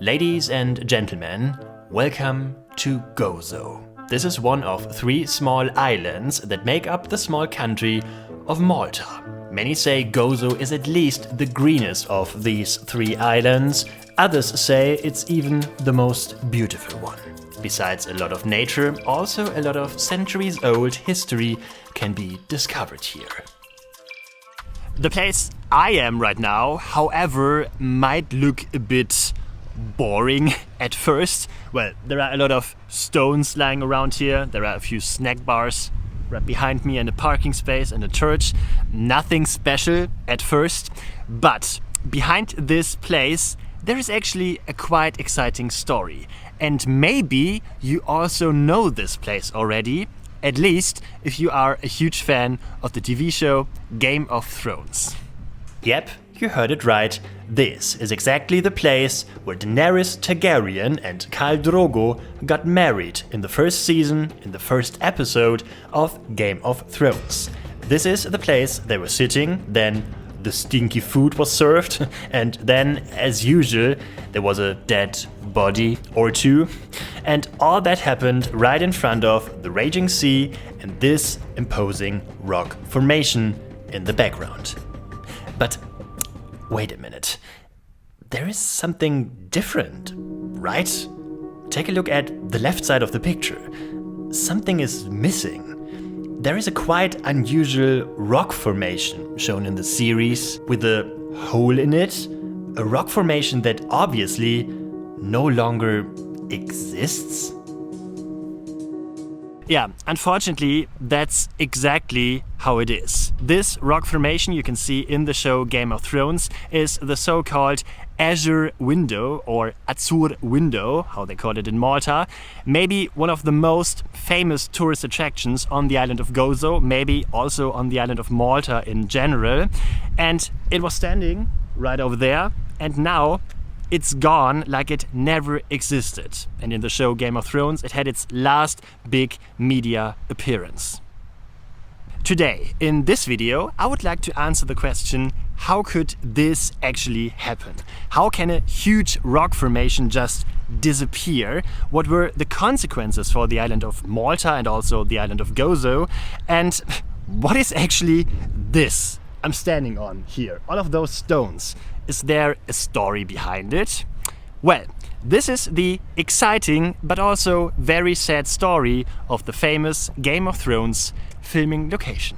Ladies and gentlemen, welcome to Gozo. This is one of 3 small islands that make up the small country of Malta. Many say Gozo is at least the greenest of these 3 islands. Others say it's even the most beautiful one. Besides a lot of nature, also a lot of centuries-old history can be discovered here. The place I am right now, however, might look a bit boring at first. Well, there are a lot of stones lying around here. There are a few snack bars right behind me and a parking space and a church. Nothing special at first, but behind this place there is actually a quite exciting story. And maybe you also know this place already, at least if you are a huge fan of the TV show Game of Thrones. Yep, you heard it right. This is exactly the place where Daenerys Targaryen and Khal Drogo got married in the first season, in the first episode of Game of Thrones. This is the place they were sitting, then the stinky food was served, and then, as usual, there was a dead body or 2. And all that happened right in front of the raging sea and this imposing rock formation in the background. But wait a minute. There is something different, right? Take a look at the left side of the picture. Something is missing. There is a quite unusual rock formation shown in the series with a hole in it. A rock formation that obviously no longer exists. Yeah, unfortunately, that's exactly how it is. This rock formation you can see in the show Game of Thrones is the so-called Azure Window, or Azur Window, how they call it in Malta. Maybe one of the most famous tourist attractions on the island of Gozo, maybe also on the island of Malta in general. And it was standing right over there, and now it's gone like it never existed. And in the show Game of Thrones, it had its last big media appearance. Today, in this video, I would like to answer the question, how could this actually happen? How can a huge rock formation just disappear? What were the consequences for the island of Malta and also the island of Gozo? And what is actually this I'm standing on here? All of those stones. Is there a story behind it? Well, this is the exciting but also very sad story of the famous Game of Thrones filming location.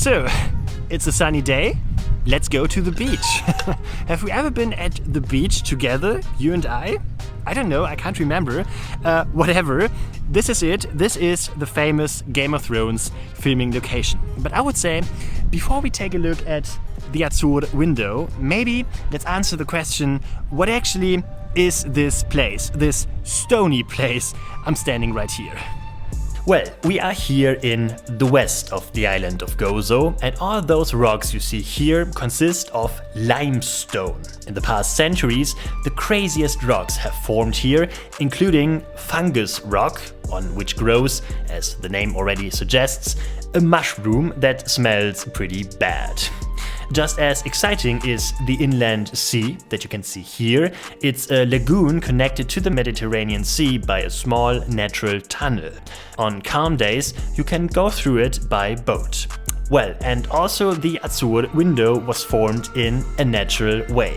So, it's a sunny day. Let's go to the beach. Have we ever been at the beach together, you and I? I don't know, I can't remember. Whatever. This is it. This is the famous Game of Thrones filming location. But I would say, before we take a look at the Azur Window, maybe let's answer the question, what actually is this place, this stony place I'm standing right here? Well, we are here in the west of the island of Gozo, and all those rocks you see here consist of limestone. In the past centuries, the craziest rocks have formed here, including fungus rock, on which grows, as the name already suggests, a mushroom that smells pretty bad. Just as exciting is the inland sea that you can see here. It's a lagoon connected to the Mediterranean Sea by a small natural tunnel. On calm days, you can go through it by boat. Well, and also the Azur Window was formed in a natural way.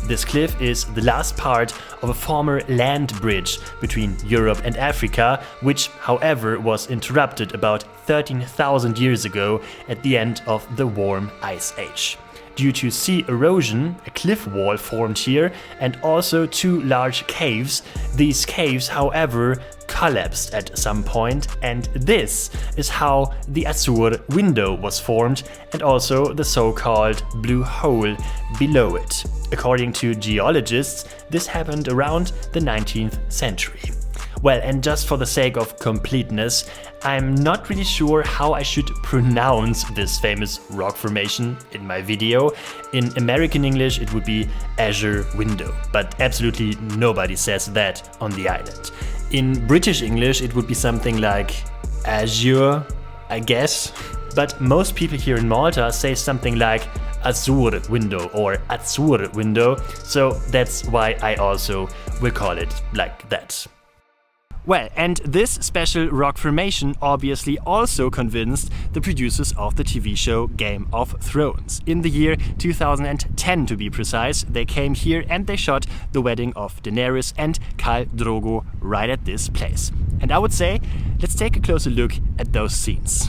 This cliff is the last part of a former land bridge between Europe and Africa, which, however, was interrupted about 13,000 years ago at the end of the Warm Ice Age. Due to sea erosion, a cliff wall formed here and also 2 large caves. These caves, however, collapsed at some point, and this is how the Azure window was formed, and also the so-called blue hole below it. According to geologists, this happened around the 19th century. Well, and just for the sake of completeness, I'm not really sure how I should pronounce this famous rock formation in my video. In American English it would be Azure Window, but absolutely nobody says that on the island. In British English it would be something like Azure, I guess. But most people here in Malta say something like Azure Window or Azure Window, so that's why I also will call it like that. Well, and this special rock formation obviously also convinced the producers of the TV show Game of Thrones. In the year 2010 to be precise, they came here and they shot the wedding of Daenerys and Khal Drogo right at this place. And I would say, let's take a closer look at those scenes.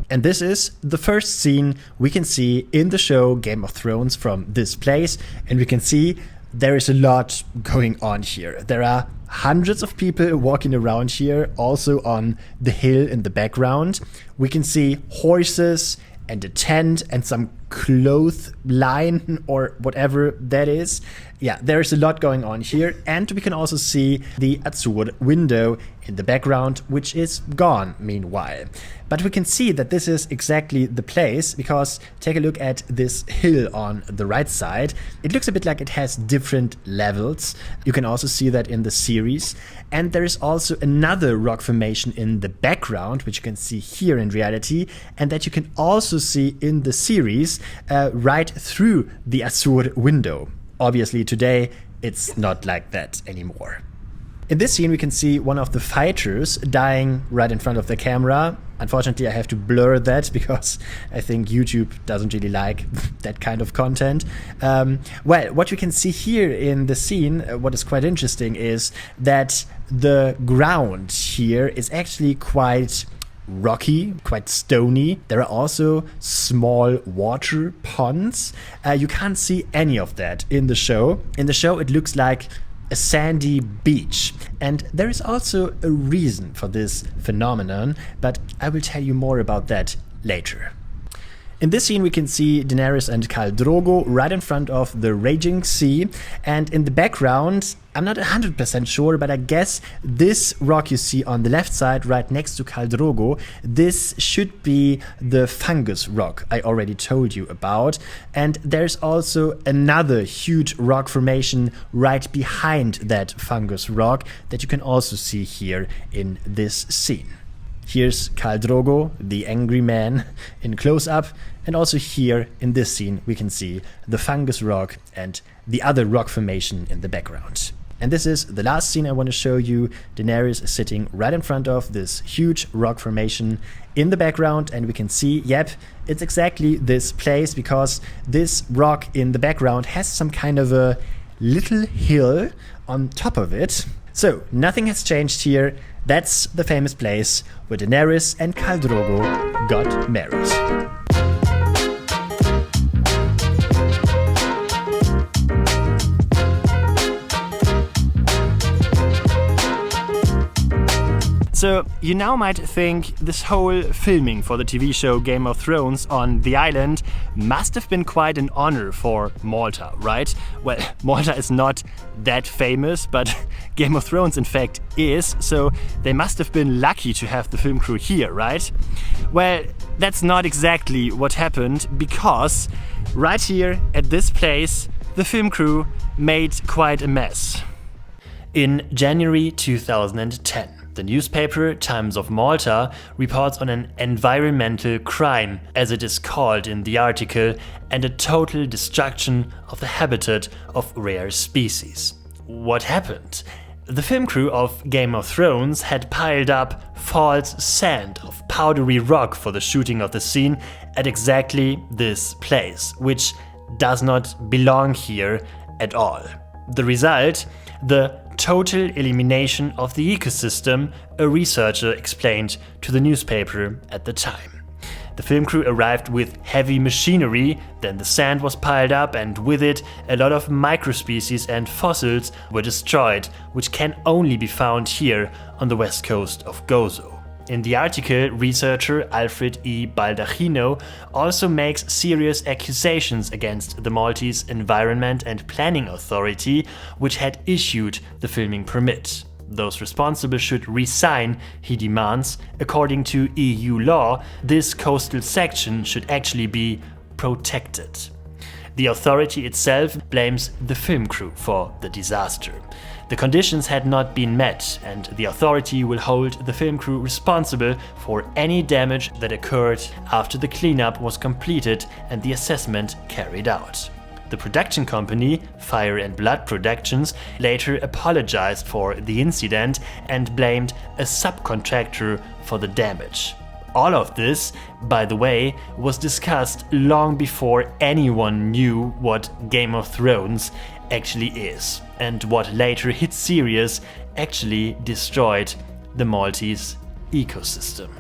And this is the first scene we can see in the show Game of Thrones from this place, and we can see there is a lot going on here. There are hundreds of people walking around here, also on the hill in the background. We can see horses and a tent and some cloth line or whatever that is. Yeah, there is a lot going on here, and we can also see the Azure window in the background, which is gone meanwhile. But we can see that this is exactly the place, because take a look at this hill on the right side. It looks a bit like it has different levels. You can also see that in the series. And there is also another rock formation in the background, which you can see here in reality, and that you can also see in the series right through the Azure window. Obviously today it's not like that anymore. In this scene we can see one of the fighters dying right in front of the camera. Unfortunately I have to blur that because I think YouTube doesn't really like that kind of content. Well, what you can see here in the scene, what is quite interesting is that the ground here is actually quite rocky, quite stony. There are also small water ponds. You can't see any of that in the show. In the show it looks like a sandy beach, and there is also a reason for this phenomenon, but I will tell you more about that later. In this scene we can see Daenerys and Khal Drogo right in front of the raging sea, and in the background, I'm not 100% sure, but I guess this rock you see on the left side right next to Khal Drogo, this should be the fungus rock I already told you about. And there's also another huge rock formation right behind that fungus rock that you can also see here in this scene. Here's Khal Drogo, the angry man, in close-up, and also here in this scene we can see the fungus rock and the other rock formation in the background. And this is the last scene I want to show you. Daenerys is sitting right in front of this huge rock formation in the background, and we can see, yep, it's exactly this place, because this rock in the background has some kind of a little hill on top of it. So nothing has changed here. That's the famous place where Daenerys and Khal Drogo got married. So you now might think this whole filming for the TV show Game of Thrones on the island must have been quite an honor for Malta, right? Well, Malta is not that famous, but Game of Thrones in fact is, so they must have been lucky to have the film crew here, right? Well, that's not exactly what happened, because right here at this place the film crew made quite a mess. In January 2010, the newspaper Times of Malta reports on an environmental crime, as it is called in the article, and a total destruction of the habitat of rare species. What happened? The film crew of Game of Thrones had piled up false sand of powdery rock for the shooting of the scene at exactly this place, which does not belong here at all. The result? The total elimination of the ecosystem, a researcher explained to the newspaper at the time. The film crew arrived with heavy machinery, then the sand was piled up, and with it a lot of microspecies and fossils were destroyed, which can only be found here on the west coast of Gozo. In the article, researcher Alfred E. Baldacchino also makes serious accusations against the Maltese Environment and Planning Authority, which had issued the filming permit. Those responsible should resign, he demands. According to EU law, this coastal section should actually be protected. The authority itself blames the film crew for the disaster. The conditions had not been met, and the authority will hold the film crew responsible for any damage that occurred after the cleanup was completed and the assessment carried out. The production company, Fire and Blood Productions, later apologized for the incident and blamed a subcontractor for the damage. All of this, by the way, was discussed long before anyone knew what Game of Thrones actually is, and what later hit series actually destroyed the Maltese ecosystem.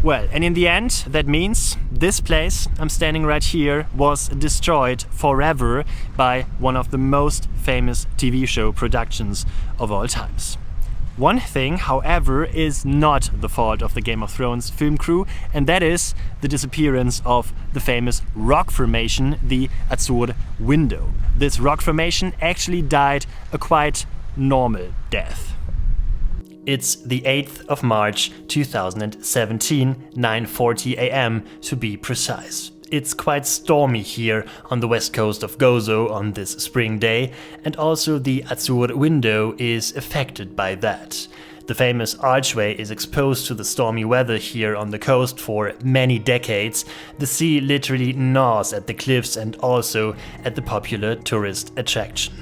Well, and in the end, that means this place I'm standing right here was destroyed forever by one of the most famous TV show productions of all times. One thing, however, is not the fault of the Game of Thrones film crew, and that is the disappearance of the famous rock formation, the Azure Window. This rock formation actually died a quite normal death. It's the 8th of March 2017, 9:40 AM to be precise. It's quite stormy here on the west coast of Gozo on this spring day, and also the Azure Window is affected by that. The famous archway is exposed to the stormy weather here on the coast for many decades. The sea literally gnaws at the cliffs and also at the popular tourist attraction.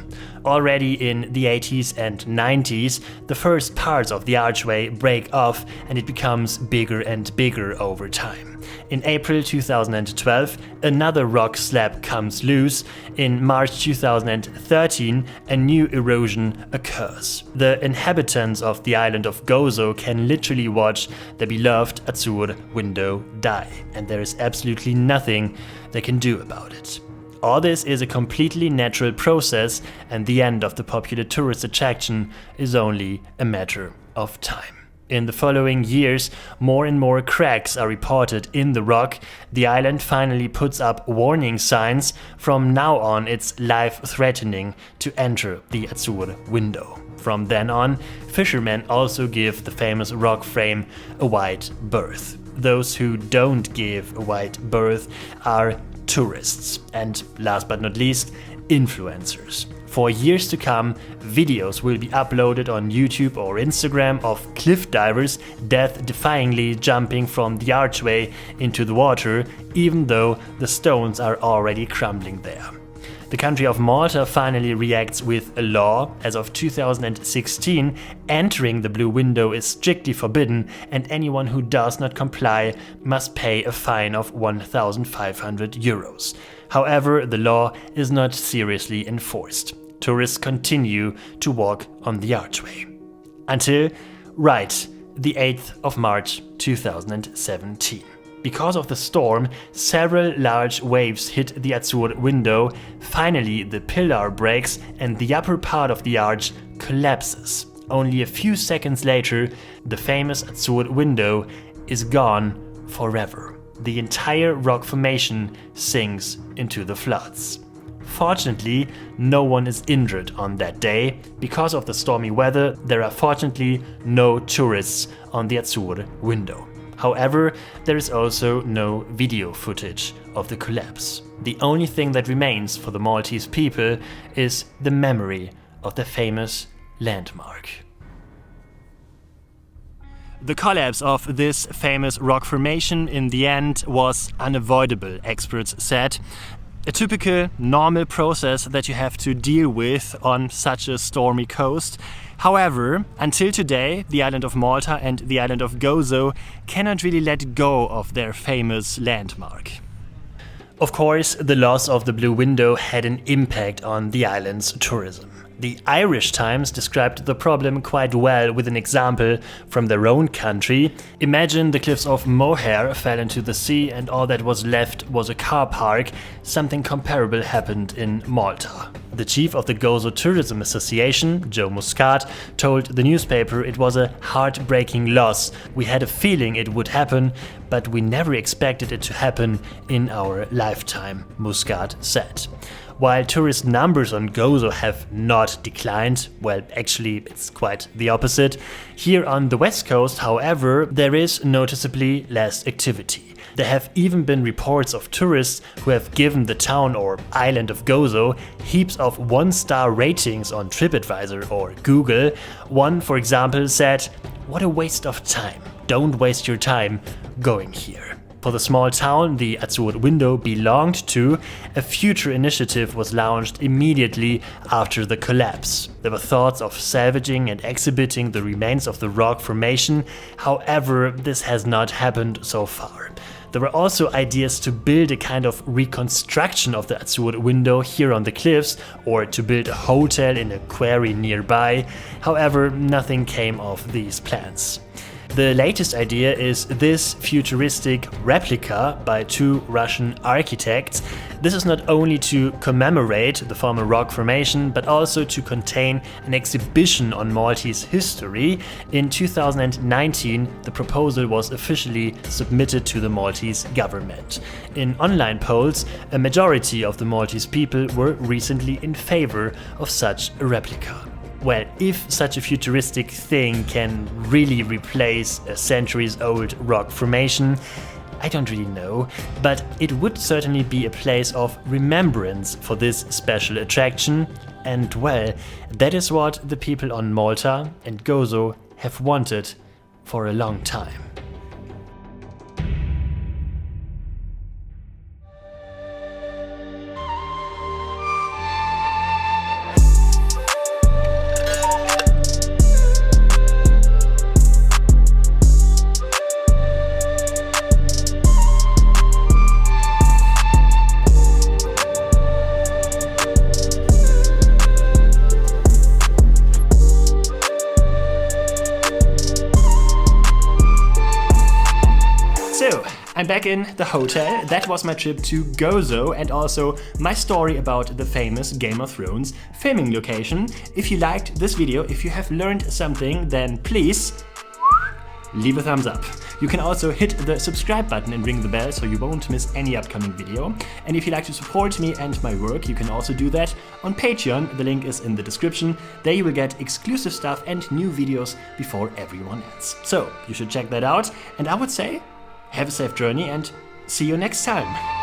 Already in the 80s and 90s, the first parts of the archway break off and it becomes bigger and bigger over time. In April 2012, another rock slab comes loose. In March 2013, a new erosion occurs. The inhabitants of the island of Gozo can literally watch the beloved Azure Window die, and there is absolutely nothing they can do about it. All this is a completely natural process, and the end of the popular tourist attraction is only a matter of time. In the following years, more and more cracks are reported in the rock. The island finally puts up warning signs. From now on, it's life-threatening to enter the Azure Window. From then on, fishermen also give the famous rock frame a wide berth. Those who don't give a wide berth are tourists, and last but not least, influencers. For years to come, videos will be uploaded on YouTube or Instagram of cliff divers death-defyingly jumping from the archway into the water, even though the stones are already crumbling there. The country of Malta finally reacts with a law. As of 2016, entering the Blue Window is strictly forbidden, and anyone who does not comply must pay a fine of 1,500 euros. However, the law is not seriously enforced. Tourists continue to walk on the archway. Until, the 8th of March 2017. Because of the storm, several large waves hit the Azure Window. Finally, the pillar breaks and the upper part of the arch collapses. Only a few seconds later, the famous Azure Window is gone forever. The entire rock formation sinks into the floods. Fortunately, no one is injured on that day. Because of the stormy weather, there are fortunately no tourists on the Azure Window. However, there is also no video footage of the collapse. The only thing that remains for the Maltese people is the memory of the famous landmark. The collapse of this famous rock formation in the end was unavoidable, experts said. A typical, normal process that you have to deal with on such a stormy coast. However, until today, the island of Malta and the island of Gozo cannot really let go of their famous landmark. Of course, the loss of the Blue Window had an impact on the island's tourism. The Irish Times described the problem quite well with an example from their own country. Imagine the cliffs of Moher fell into the sea and all that was left was a car park. Something comparable happened in Malta. The chief of the Gozo Tourism Association, Joe Muscat, told the newspaper it was a heartbreaking loss. We had a feeling it would happen, but we never expected it to happen in our lifetime, Muscat said. While tourist numbers on Gozo have not declined, well, actually it's quite the opposite. Here on the west coast, however, there is noticeably less activity. There have even been reports of tourists who have given the town or island of Gozo heaps of one-star ratings on TripAdvisor or Google. One, for example, said, "What a waste of time. Don't waste your time going here." For the small town the Azzurro window belonged to, a future initiative was launched immediately after the collapse. There were thoughts of salvaging and exhibiting the remains of the rock formation, however, this has not happened so far. There were also ideas to build a kind of reconstruction of the Azzurro window here on the cliffs, or to build a hotel in a quarry nearby. However, nothing came of these plans. The latest idea is this futuristic replica by two Russian architects. This is not only to commemorate the former rock formation, but also to contain an exhibition on Maltese history. In 2019, the proposal was officially submitted to the Maltese government. In online polls, a majority of the Maltese people were recently in favor of such a replica. Well, if such a futuristic thing can really replace a centuries-old rock formation, I don't really know, but it would certainly be a place of remembrance for this special attraction, and well, that is what the people on Malta and Gozo have wanted for a long time. I'm back in the hotel. That was my trip to Gozo and also my story about the famous Game of Thrones filming location. If you liked this video, if you have learned something, then please leave a thumbs up. You can also hit the subscribe button and ring the bell so you won't miss any upcoming video. And if you'd like to support me and my work, you can also do that on Patreon. The link is in the description. There you will get exclusive stuff and new videos before everyone else. So you should check that out. And I would say, have a safe journey and see you next time.